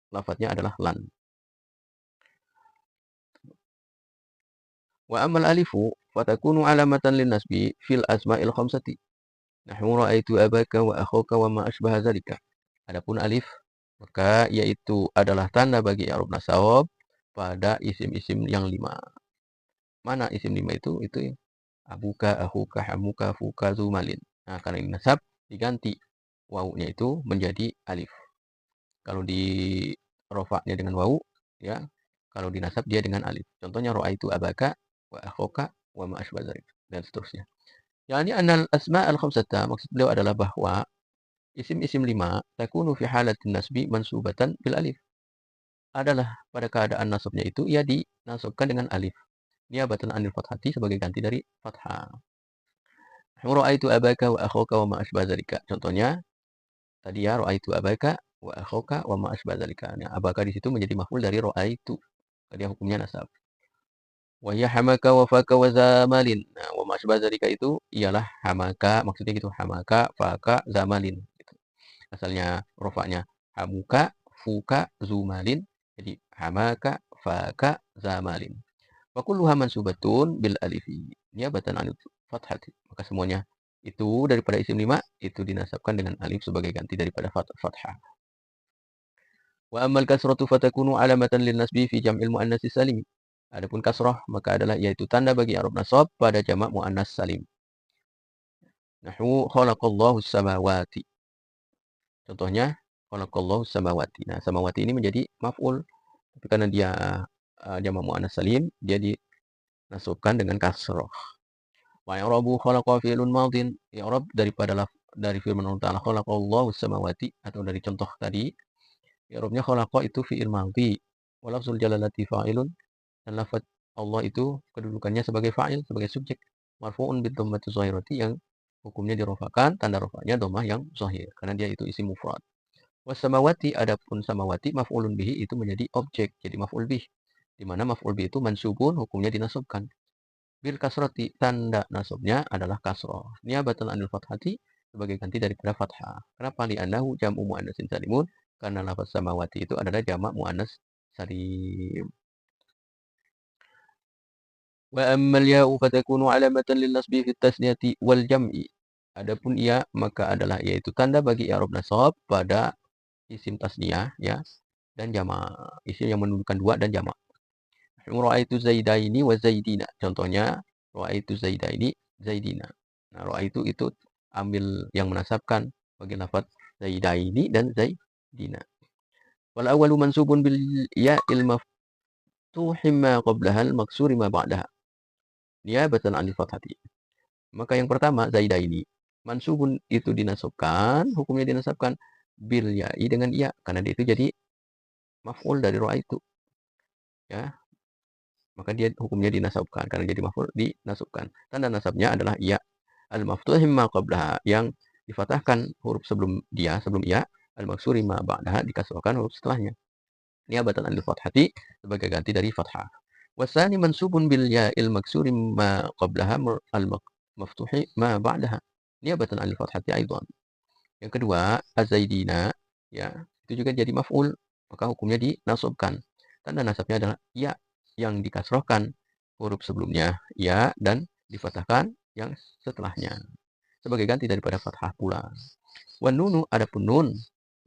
lafaznya adalah lan. Wa amal alifu fatakunu alamatan lin nasbi fil asma'il khamsati. Nahwu ra'aitu abaka wa akhaka wa ma asbaha dzalika. Adapun alif maka yaitu adalah tanda bagi i'rab nasab pada isim-isim yang 5. Mana isim 5 itu? Itu abuka, akhuka, hamuka, fuka, zumalin. Nah, karena ini nasab diganti wawunya itu menjadi alif. Kalau di rofaknya dengan wawu, ya. Kalau dinasab dia dengan alif. Contohnya ra'aitu abaka wa akhuka wa ma asbaha dzalik, dan seterusnya. Yani anal asma al khamsata, maksud beliau adalah bahwa isim-isim 5 takunu fi halatin nasbi mansubatan bil alif. Adalah pada keadaan nasabnya itu ia dinasabkan dengan alif. Niabatan anil fathati, sebagai ganti dari fathah. Ra'aitu abaka wa akhaka wa ma asbaha dzalika. Contohnya tadi ya ra'aitu abaka wa akhaka wa ma asbaha dzalika. Nah, abaka di situ menjadi maf'ul dari ra'aitu. Dia hukumnya nasab. Wa hiya hamaka wa faka wa zamalin. Nah, wa ma asbaha dzalika itu ialah hamaka, maksudnya gitu, hamaka, faka, zamalin gitu. Asalnya rofaknya hamuka, fuka, zumalin. Jadi hamaka, faka, zamalin. Wa kulluha mansubatun bil alifi niabatan anil fathati. Maka semuanya itu daripada isim 5 itu dinasabkan dengan alif sebagai ganti daripada fathah. Wa ammal kasratu fatakunu alamatan lin nasbi fi jam'il muannats salim. Adapun kasrah maka adalah yaitu tanda bagi i'rab nasab pada jamak muannas salim. Nahwu khalaqallahu samawati. Contohnya khalaqallahu samawati. Nah, samawati ini menjadi maf'ul, tapi karena dia jamak muannas salim, dia dinasabkan dengan kasrah. Wa i'rabu khalaqa fi'lun madin. I'rab dari firman Allah Ta'ala khalaqallahu samawati, atau dari contoh tadi, i'rabnya khalaqa itu fi'il madhi. Wa lafzul jalalati fa'ilun, dan lafaz Allah itu kedudukannya sebagai fa'il, sebagai subjek. Marfu'un bid dhammati zahirati, yang hukumnya dirofakkan, tanda rofaknya dhammah yang zahir karena dia itu isim mufrad. Was samawati, adapun samawati maf'ulun bihi itu menjadi objek, jadi maf'ul bih, di mana maf'ul bih itu mansubun, hukumnya dinasabkan. Bil kasrati, tanda nasabnya adalah kasroh. Niabatan anil fathati, sebagai ganti daripada fathah. Kenapa? Li'annahu jam'u mu'annatsin salimun, karena lafaz samawati itu adalah jamak mu'annas salim. Wa ammal ya'u fatakunu alamatan lin nasbi fit tasniyati wal jam'i. Adapun ia maka adalah yaitu tanda bagi i'rab nasab pada isim tasniyah, ya, dan jamak. Isim yang menunjukkan dua dan jamak. Ra'aitu zaidaini wa zaidina. Contohnya ra'aitu zaidaini zaidina. Nah, ra'aitu itu ambil yang menasabkan bagi lafaz zaidaini dan zaidina. Wal awwalu mansubun bil ya'il maftuhi ma qablaha al maksuri ma ba'daha. Niyabatan 'anil fathati. Maka yang pertama zaidaini, mansubun itu dinasabkan, hukumnya dinasabkan bil ya'i, dengan ya, karena dia itu jadi maf'ul dari ra'aitu, ya. Maka dia hukumnya dinasabkan karena jadi maf'ul, dinasabkan. Tanda nasabnya adalah ya. Al-maftuhi ma qablaha, yang difatahkan huruf sebelum dia, sebelum ya, al-maksuri ma ba'daha, dikasrahkan huruf setelahnya. Niabatan anil fathati, sebagai ganti dari fathah. Wasani mansubun bil ya'il maksuri ma qablaha al-maftuhi ma ba'daha. Niabatan anil fathati aidan. Yang kedua, az-zaidina, ya, itu juga jadi maf'ul, maka hukumnya dinasabkan. Tanda nasabnya adalah ya, yang dikasrohkan huruf sebelumnya ya dan difathahkan yang setelahnya sebagai ganti daripada fathah pula. Wan nunu adapun nun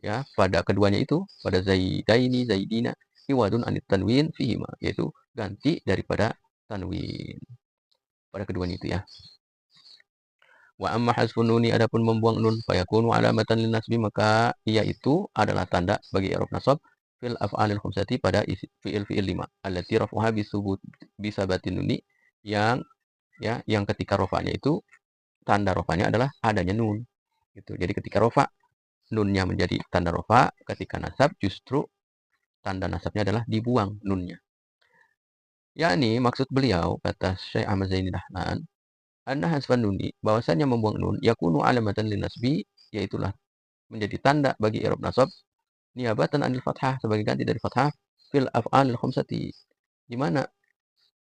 ya pada keduanya itu pada zaidaini zaidina iwadun anit tanwin fihima yaitu ganti daripada tanwin pada keduanya itu ya. Wa amma hasfun nuni adapun membuang nun fayakunu alamatan lin nasbi maka ia itu adalah tanda bagi i'rab nasab fil af'alil khamsati pada fi'il-fi'il 5 allati rafuha bisabatin nuni yang ya yang ketika rafa'nya itu tanda rafa'nya adalah adanya nun gitu. Jadi ketika rafa nunnya menjadi tanda rafa, ketika nasab justru tanda nasabnya adalah dibuang nunnya. Yakni maksud beliau kata Syekh Ahmad Zaini Dahlan anna hasfan nuni bahwasanya membuang nun yakunu alamatan linasbi yaitulah menjadi tanda bagi i'rab nasab niabatan anil fathah sebagai ganti dari fathah fil af'alil khamsati di mana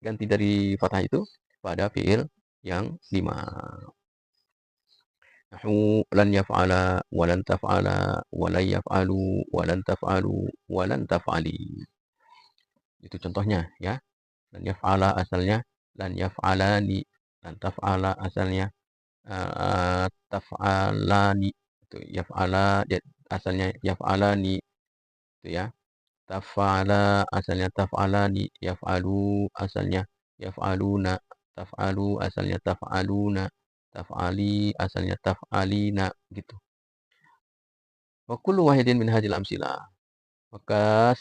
ganti dari fathah itu pada fiil yang 5 nahu lan yaf'ala wa lan taf'ala wa lan yaf'alu wa lan taf'alu wa lan taf'ali itu contohnya ya lan yaf'ala asalnya lan yaf'alani lan taf'ala asalnya taf'alani itu yaf'ala asalnya yaf'alani itu ya taf'ala asalnya taf'alani yaf'alu asalnya yaf'aluna taf'alu asalnya taf'aluna taf'ali asalnya taf'alina gitu wa kullu wahidin min hadhil amsilah maka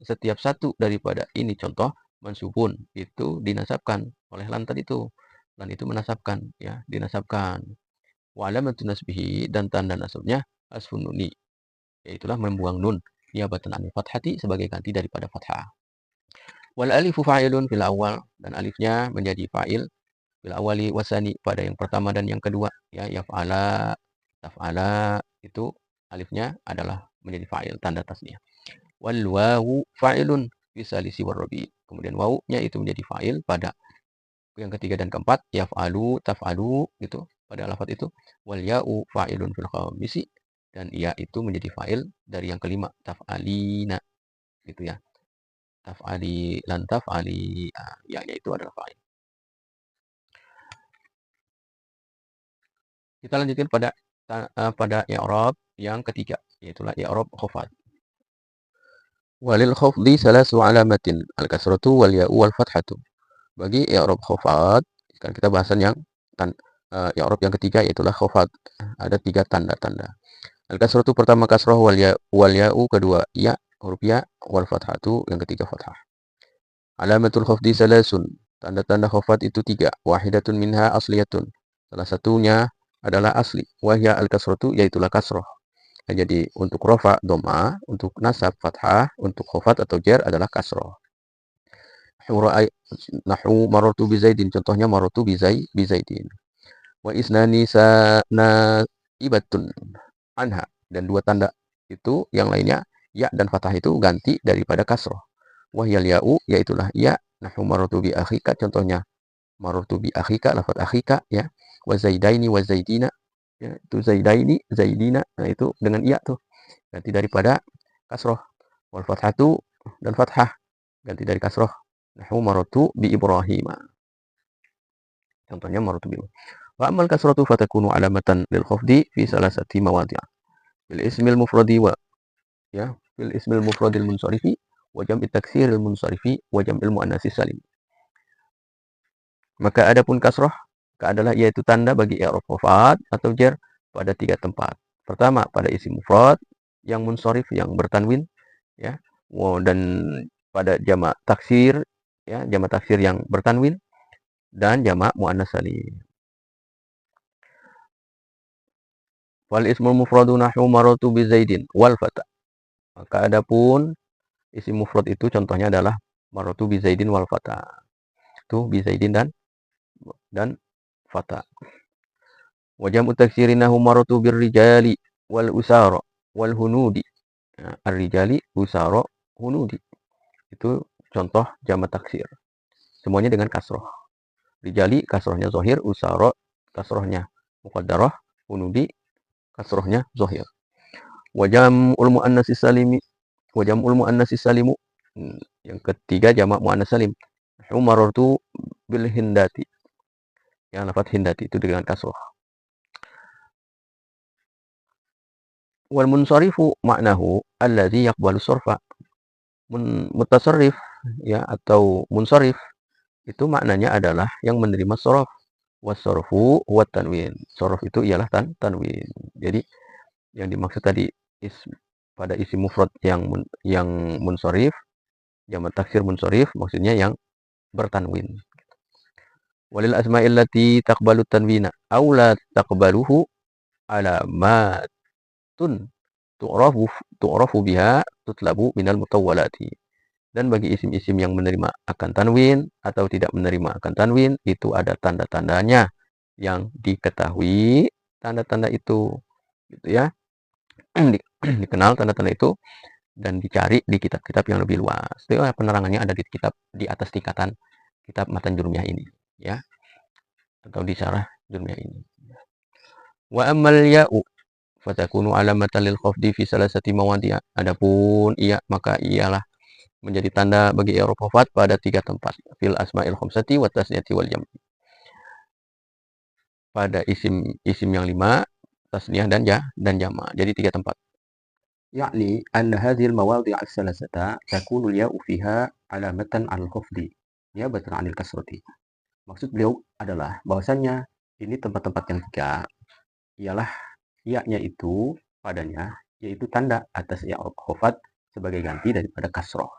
setiap satu daripada ini contoh mansubun itu dinasabkan oleh lan tadi itu lan itu menasabkan ya dinasabkan wa alamatun nasbihi dan tanda nasabnya asfun nuni yaitulah membuang nun niabatan anil fathati sebagai ganti daripada fathah wal alifu fa'ilun fil awal dan alifnya menjadi fa'il fil awali wasani pada yang pertama dan yang kedua ya yaf'ala taf'ala itu alifnya adalah menjadi fa'il tanda tasniah wal wawu fa'ilun fi salisi war rabi kemudian wawunya itu menjadi fa'il pada yang ketiga dan keempat yaf'alu taf'alu gitu pada lafaz itu wal ya'u fa'ilun fil khamisi dan ia itu menjadi fa'il dari yang kelima taf'alina gitu ya taf'ali lan taf'ali ya itu adalah fa'il. Kita lanjutkan pada i'rab yang ketiga yaitulah i'rab khafad. Walil khafdi salasu alamatin al-kasratu wal ya'u wal fathatu. Bagi i'rab khafad kan kita bahasan yang i'rab yang ketiga yaitulah khafad. Ada 3 tanda-tanda. Al-kasratu pertama kasrah wal ya'u kedua ya huruf ya wal fathatu yang ketiga fathah. Alamatul khafdi salasun. Tanda-tanda khafad itu 3. Wahidatun minha asliyatun. Salah satunya adalah asli. Wahya al-kasratu yaitulah kasrah. Jadi untuk rofa doma, untuk nasab fathah, untuk khafad atau jar adalah kasrah. Nahu marartu bi zaidin contohnya marartu bi zaidin. Wa isnani sanaibatun anha dan 2 tanda itu yang lainnya ya dan fathah itu ganti daripada kasrah. Wahyal ya'u yaitulah ya nahu marartu bi akhika contohnya marartu bi akhika lafaz akhika ya wa zaidaini wa zaidina ya itu zaidaini zaidina nah itu dengan ya tuh ganti daripada kasroh wal fathatu dan fathah ganti dari kasroh nahu marartu bi ibrahima contohnya marartu bi wa amal kasratu fatakunu alamatan lil khafdi fi salasati mawadhi' bil ismil mufradi wa ya bil ismil mufradil munsarifi wa jam'i taksiril munsarifi wa jam'il muannatsis salim. Maka adapun kasroh adalah yaitu tanda bagi i'rab khafad atau jar pada 3 tempat. Pertama pada isim mufrad yang munsharif yang bertanwin ya. Dan pada jamak taksir ya, jamak taksir yang bertanwin dan jamak muannats salim. Wal ismul mufradu nahwu marartu bi zaidin wal fata. Maka adapun isim mufrad itu contohnya adalah marartu bi zaidin wal fata. Itu bi zaidin dan fata. Wa jam'u taksirinahu maratu birrijali wal usara wal hunudi. Nah, ar-rijali, usara, hunudi. Itu contoh jamak taksir. Semuanya dengan kasroh. Rijali kasrohnya zahir, usara kasrohnya muqaddarah, hunudi kasrohnya zahir. Wa jam'ul muannatsis salimi wa jam'ul muannatsis salimu. Yang ketiga jamak muannats salim. Marartu bil hindati. Ya, lafaz hindati itu dengan kasroh. Wal munsarifu maknahu alladzi yaqbalu surfa. Mutasarrif ya atau munsarif itu maknanya adalah yang menerima sorof. Wassorfu huwa tanwin. Sorof itu ialah tanwin. Jadi yang dimaksud tadi pada isim mufrad yang munsharif, jamak taksir munsharif maksudnya yang bertanwin. Walil asma'il lati taqbalu tanwina aw la taqbaluhu alamatun tu'rafu biha tutlabu minal mutawwalati. Dan bagi isim-isim yang menerima akan tanwin atau tidak menerima akan tanwin, itu ada tanda-tandanya yang diketahui. Tanda-tanda itu gitu ya. Dikenal tanda-tanda itu dan dicari di kitab-kitab yang lebih luas. Itu penerangannya ada di kitab di atas tingkatan kitab Matan Jurmiyah ini ya, atau di syarah Jurmiyah ini. Wa ammal ya'u fatakunu alamatan lil khafdi fi salasati mawadi'. Adapun iya maka ialah menjadi tanda bagi i'rab khafat pada 3 tempat. Fil asma'il khamsati wa tasniyati wal jam'. Pada isim yang 5, tasniyah dan jama'. Jadi 3 tempat. Yakni anna hadhil mawadi' as-salasata takunu al-ya'u fiha alamatan al-khafdi niyabatan 'anil kasrati. Maksud beliau adalah bahwasannya ini tempat-tempat yang 3 ialah ya-nya itu padanya yaitu tanda atas i'rab khafat sebagai ganti daripada kasrah.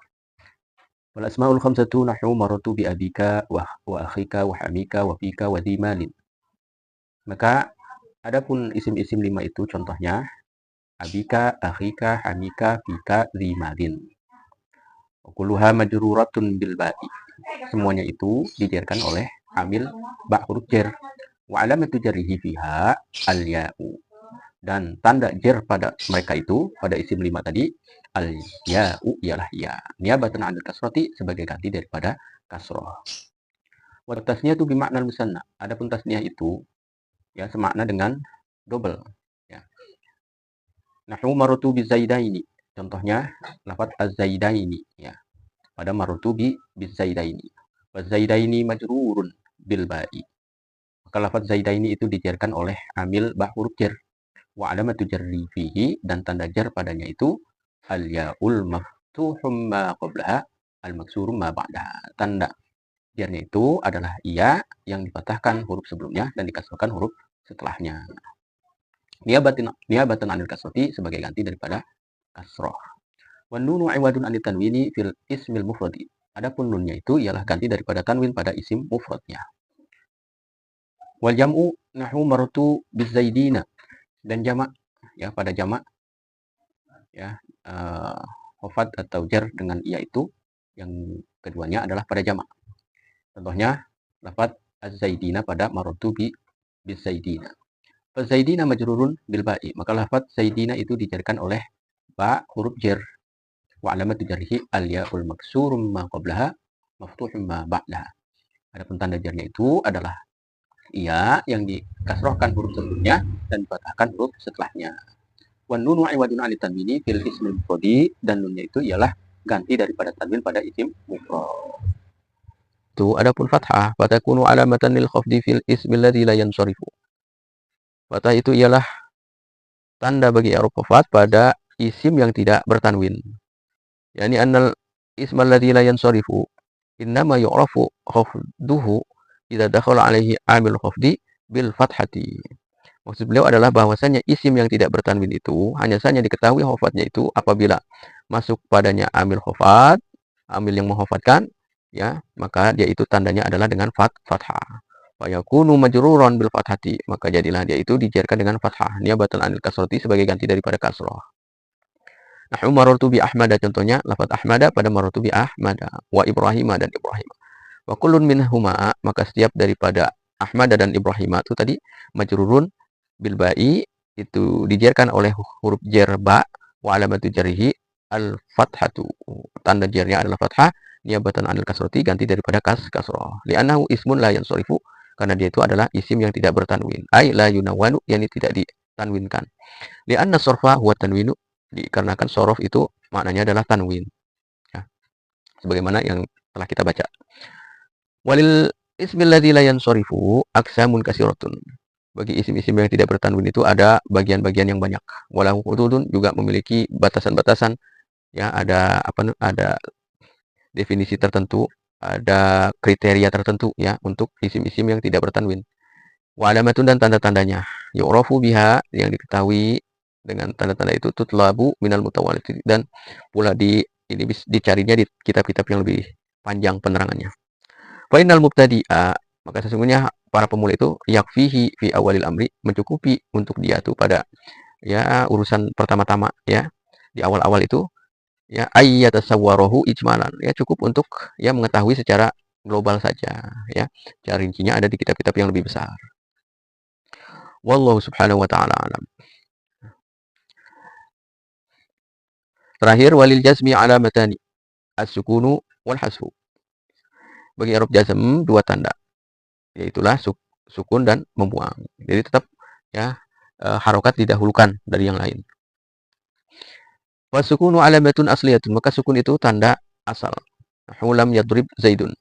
Wal asmaul khamsatu nahwu maratu bi abika wa akhika wa hamika wa fika wa dhimalin. Maka adapun isim-isim 5 itu contohnya abika, akhika, hamika, fika, dhimalin. Kulluha majruratun bil ba'i. Semuanya itu dijarkan oleh amil ba huruf jar. Wa alamatu jarrihi fiha al-ya'u. Dan tanda jar pada mereka itu pada isim 5 tadi al-ya'u ialah ya. Niyabatan 'anil kasrati sebagai ganti daripada kasrah. Wa tasniyah itu bimakna musanna. Adapun tasniyah itu ya semakna dengan double ya. Nahwu marutu bi zaidaini. Contohnya lafaz az-zaidaini ya. Pada marutu bi zaidaini. Wa zaidaini majrurun bil ba'i. Maka lafaz zaidaini itu dijarkan oleh amil ba huruf jar. Wa alamatu jarri fihi dan tanda jar padanya itu al-ya'ul maftuhum ma qablaha al-maksurum ma ba'daha. Tanda jarnya itu adalah iya yang dipatahkan huruf sebelumnya dan dikasrahkan huruf setelahnya. Niyabatan 'anil kasrati sebagai ganti daripada kasrah. Wan nunu 'iwadun 'anit tanwini fil ismil mufradi. Adapun nunnya itu ialah ganti daripada tanwin pada isim mufradnya. Wal jam'u nahwu maratu bizaidina. Dan jamak ya pada jamak ya khafat atau jar dengan iya itu yang keduanya adalah pada jamak. Contohnya lafaz az-zaidina pada maratu bizaidina. Zaidina majrurun bil ba'i. Maka lafaz zaidina itu dijarkan oleh ba huruf jar. Wa alamat jarhi al-ya'ul maksurum ma qablaha maftuhum ma ba'daha. Adapun tanda jarnya itu adalah iya yang dikasrohkan huruf sebelumnya dan dipatahkan huruf setelahnya. Wan nunu 'iwadun 'anit tanwini fil ismil mufradi. Dan nunnya itu ialah ganti daripada tanwin pada isim mufrad. Itu adapun fathah fatakunu alamatan lil khafdi fil ismil ladzi la yansarifu. Fathah itu ialah tanda bagi i'rab khafat pada isim yang tidak bertanwin. Yani annal ismal ladzi la yansarifu innama yu'rafu khafduhu idza dakhala alaihi amil khafdi bil fathati. Maksud beliau adalah bahwasanya isim yang tidak bertanwin itu hanya saja diketahui khafatnya itu apabila masuk padanya amil khafat, amil yang mengkhafatkan ya, maka dia itu tandanya adalah dengan fathah. Fayakunu majruran bil fathati, maka jadilah dia itu dijarkan dengan fathah niyabatan 'anil kasrati sebagai ganti daripada kasrah. Nahwu marartu bi Ahmada, contohnya lafaz Ahmada pada marartu bi Ahmada wa Ibrahim dan Ibrahim. Wa kullun minhuma, maka setiap daripada Ahmada dan Ibrahim itu tadi majrurun bil ba'i, itu dijarkan oleh huruf jar ba wa alamatu jarhi al fathatu. Tanda jarnya adalah fathah niyabatan 'anil kasrati ganti daripada kasrah. Li'annahu ismun la yansarifu, karena dia itu adalah isim yang tidak bertanwin. Ai la yunawwanu, yakni tidak ditanwinkan. Li'anna sarfa huwa tanwinu, dikarenakan sorof itu maknanya adalah tanwin ya, sebagaimana yang telah kita baca. Walil ismil ladzi la yansarifu aqsamun katsiratun. Bagi isim-isim yang tidak bertanwin itu ada bagian-bagian yang banyak. Walahu hududun juga memiliki batasan-batasan, ya, ada definisi tertentu, ada kriteria tertentu, ya, untuk isim-isim yang tidak bertanwin. Wa alamatun dan tanda-tandanya. Yu'rafu biha yang diketahui dengan tanda-tanda itu tutlabu minal mutawalid dan pula ini dicarinya di kitab-kitab yang lebih panjang penerangannya. Fa innal mubtadi'a, maka sesungguhnya para pemula itu yakfihi fi awalil amri, mencukupi untuk dia tuh pada, ya, urusan pertama-tama, ya, di awal-awal itu, ya, ayyatasawwarahu ijmalan, ya, cukup untuk, ya, mengetahui secara global saja, ya. Cara rincinya ada di kitab-kitab yang lebih besar. Wallahu subhanahu wa ta'ala alam. Terakhir, walil jazmi alamatani as-sukunu wal hasfu. Bagi i'rab jazm dua tanda, yaitulah sukun dan membuang. Jadi tetap, ya, harokat didahulukan dari yang lain. Wasukunu alamatun asliyatun, maka sukun itu tanda asal. Nahu lam yadrib zaidun.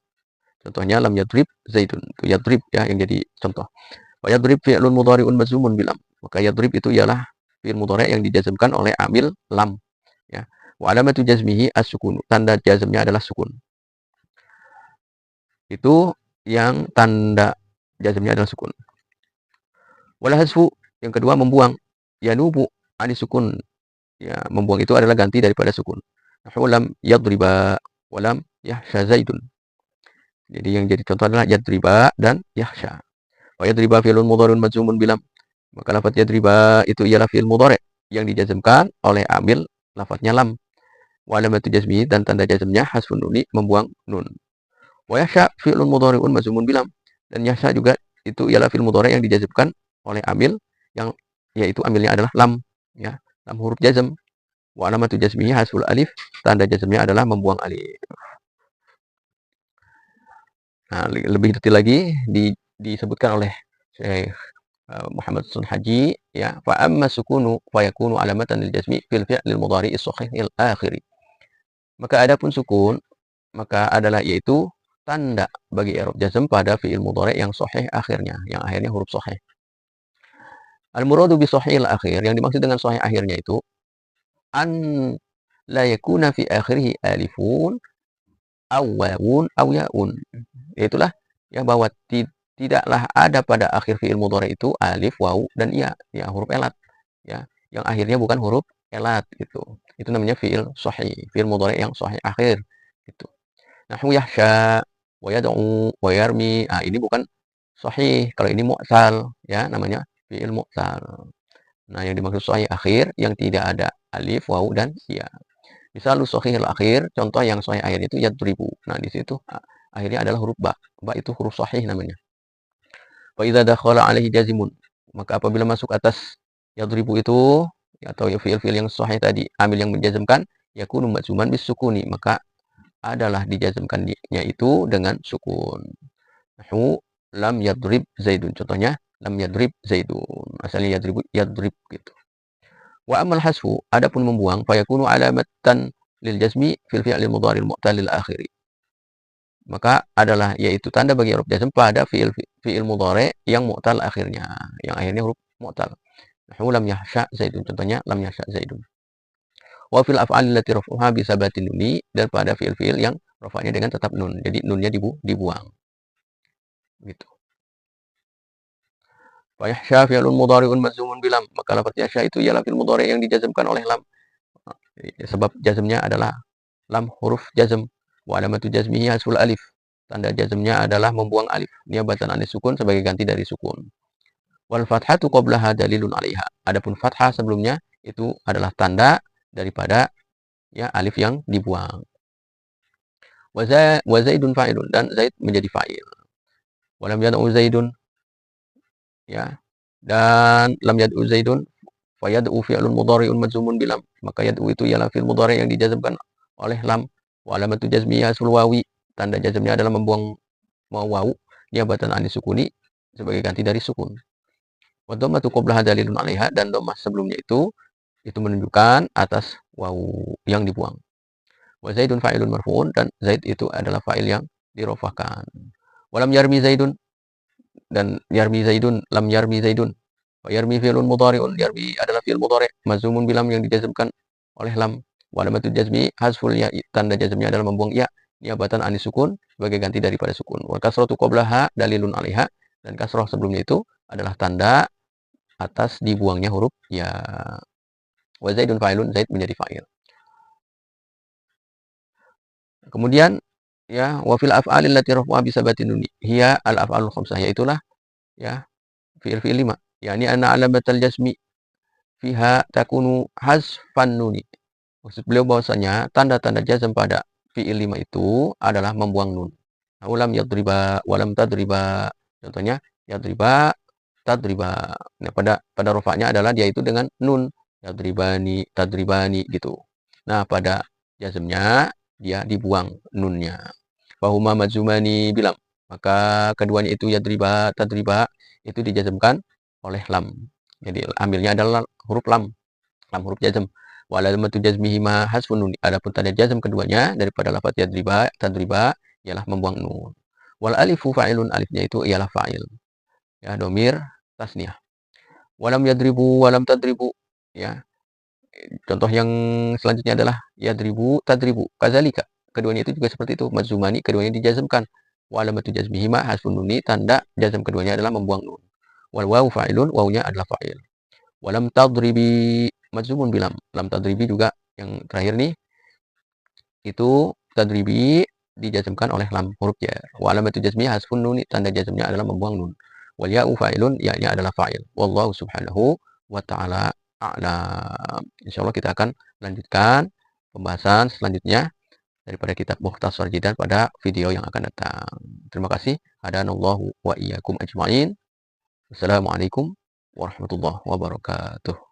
Contohnya lam yadrib zaidun. Itu yadrib, ya, yang jadi contoh. Wa yadrib fi'lun mudhari'un majzumun bilam. Maka yadrib itu ialah fi'il mudhari' yang dijazmkan oleh amil lam, ya. Wa alamatu jazmihi as-sukun. Tanda jazmnya adalah sukun. Itu yang tanda jazmnya adalah sukun. Wal hasfu, yang kedua membuang. Yanubu ani sukun. Ya, membuang itu adalah ganti daripada sukun. Nahu lam yadriba wa lam yahsha zaidun. Jadi yang jadi contoh adalah yadriba dan yahsha. Wa yadriba fi'lun mudhari'un majzumun bilam. Maka lafaz yadriba itu ialah fi'il mudhari' yang dijazmkan oleh amil lafaznya lam. Wa alamatu jazmihi, dan tanda jazmnya hasfun nuni, membuang nun. Wa yahsha fi'lun mudhari'un majzumun bilam. Dan yahsha juga itu ialah fi'il mudhari' yang dijazmkan oleh amil yang, yaitu amilnya adalah lam, ya, lam huruf jazm. Wa alamatu jazmihi hasful alif, tanda jazmnya adalah membuang alif. Nah, lebih detail lagi disebutkan oleh Syekh Muhammad Sunhaji, ya, fa amma sukunu fa yakunu alamatan lil jazmi fil fi'lil mudhari'is shahihil akhiri. Maka adapun sukun, maka adalah yaitu tanda bagi i'rab jazm pada fi'il mudhari' yang sahih akhirnya, yang akhirnya huruf sahih. Al muradu bi sahihil akhir, yang dimaksud dengan sahih akhirnya itu an la yakuna fi akhirih alifun aw wawun aw yaun. Yaitulah, ya, bahwa tidaklah ada pada akhir fi'il mudhari itu alif, waw, dan ya, ya, huruf elat, ya, yang akhirnya bukan huruf elat, gitu. Itu namanya fi'il sahih, fi'il mudhari yang sahih akhir, gitu. Nahu yahsha wa yad'u wa yarmi. Ah, ini bukan sahih, kalau ini mu'tal, ya, namanya fi'il mu'tal. Nah, yang dimaksud sahih akhir yang tidak ada alif, waw, dan ya. Misalul sahihil akhir, contoh yang sahih akhir itu yadribu. Nah, di situ akhirnya adalah huruf ba. Ba itu huruf sahih namanya. Wa idza dakhala alaihi jazimun, maka apabila masuk atas yadribu itu, atau fi'il-fi'il yang sahih tadi, amil yang menjazmkan, yakunu majzuman bis sukuni, maka adalah dijazmkannya itu dengan sukun. Nahu lam yadrib zaidun. Contohnya lam yadrib zaidun. Asalnya yadrib gitu. Wa amal hasfu, adapun membuang, fayakunu alamatan lil jazmi fil fi'lil mudhari'il mu'talil akhiri. Maka adalah yaitu tanda bagi huruf jazm pada fi'il mudhari' yang mu'tal akhirnya, yang akhirnya huruf mu'tal. Nahu lam yahsha zaidun. Contohnya lam yahsha zaidun. Wa fil af'al allati raf'uha bi sabatin nuni, dan pada fi'il-fi'il yang rafa'nya dengan tetap nun. Jadi nunnya dibuang. Gitu. Fa yahsha fi'lun mudhari'un majzumun bilam. Maka lafaz yahsha itu ialah fi'il mudhari' yang dijazmkan oleh lam. Sebab jazmnya adalah lam huruf jazm. Wa alamatu jazmihi hasful alif. Tanda jazmnya adalah membuang alif. Niabatan anis sukun, sebagai ganti dari sukun. Wal fathatu qablaha dalilun 'alaiha. Adapun fathah sebelumnya itu adalah tanda daripada, ya, alif yang dibuang. Wa zaidun fa'ilun, dan zaid menjadi fa'il. Wa lam yad'u zaidun, ya, dan lam yad'u zaidun fa yad'u fi'lun mudhari'un majzumun bilam. Maka yad'u itu ialah fi'il mudhari' yang dijazmkan oleh lam. Wa alamatu jazmihi hasful wawi. Tanda jazmnya adalah membuang wawu, niabatan anis sukuni, sebagai ganti dari sukun. Wa dhammatu qablaha dalilun 'alaiha, dan dhammah sebelumnya itu menunjukkan atas wawu yang dibuang. Wa zaidun fa'ilun marfu'un, dan zaid itu adalah fa'il yang dirofahkan. Walam yarmi Zaidun, dan yarmi Zaidun, lam yarmi Zaidun. Wa yarmi fi'lun mudhari'un, yarmi adalah fi'il mudhari' majzumun bilam yang dijazmkan oleh lam. Wa alamatul jazmi hasful ya, tanda jazmnya adalah membuang ya niabatan anis sukun sebagai ganti daripada sukun. Wal kasratu qablaha dalilun 'alaiha, dan kasrah sebelumnya itu adalah tanda atas dibuangnya huruf ya. Wa Zaidun fa'ilun, Zaid menjadi fa'il. Kemudian ya, wa fil af'alil lati rafu'a bi sabatin nun hiya al af'alul khamsah, yaitulah ya fi'il-fi'il 5, yakni anna alamatal jazmi fiha takunu hazfan nuni. Maksud beliau bahwasanya tanda-tanda jazm pada fi'il 5 itu adalah membuang nun. Ulam yadriba, walam tadriba. Contohnya yadriba, tadriba. Nah, pada rofaknya adalah dia itu dengan nun. Yadribani, tadribani gitu. Nah, pada jazmnya dia dibuang nunnya. Wahuma majzumani bilam. Maka keduanya itu yadriba, tadriba itu dijazmkan oleh lam. Jadi ambilnya adalah huruf lam huruf jazm. Wa alamatu jazmihima hasfun nun. Adapun tanda jazm keduanya daripada lafaz yadriba, tadriba ialah membuang nun. Wal alifu fa'ilun, alifnya itu ialah fa'il. Ya, domir tasniyah. Walam yadribu, walam tadribu. Ya. Contoh yang selanjutnya adalah yadribu, tadribu. Kadzalika. Keduanya itu juga seperti itu. Majzumani, keduanya dijazmkan. Wa alamatu jazmihima hasfun nuni, tanda jazm keduanya adalah membuang nun. Wal wawu fa'ilun, wawunya adalah fa'il. Walam tadribi majzumun bilam. Lam tadribi juga yang terakhir nih itu tadribi dijazmkan oleh lam huruf jar. Wa alamatu jazmi hasfun nun, tanda jazmnya adalah membuang nun. Wal ya'u fa'ilun, ya-nya adalah fa'il. Wallahu subhanahu wa ta'ala a'lam. Insyaallah kita akan lanjutkan pembahasan selanjutnya daripada kitab Mukhtasar Jidan pada video yang akan datang. Terima kasih. Hadanallahu wa iyyakum ajma'in. Wassalamualaikum warahmatullahi wabarakatuh.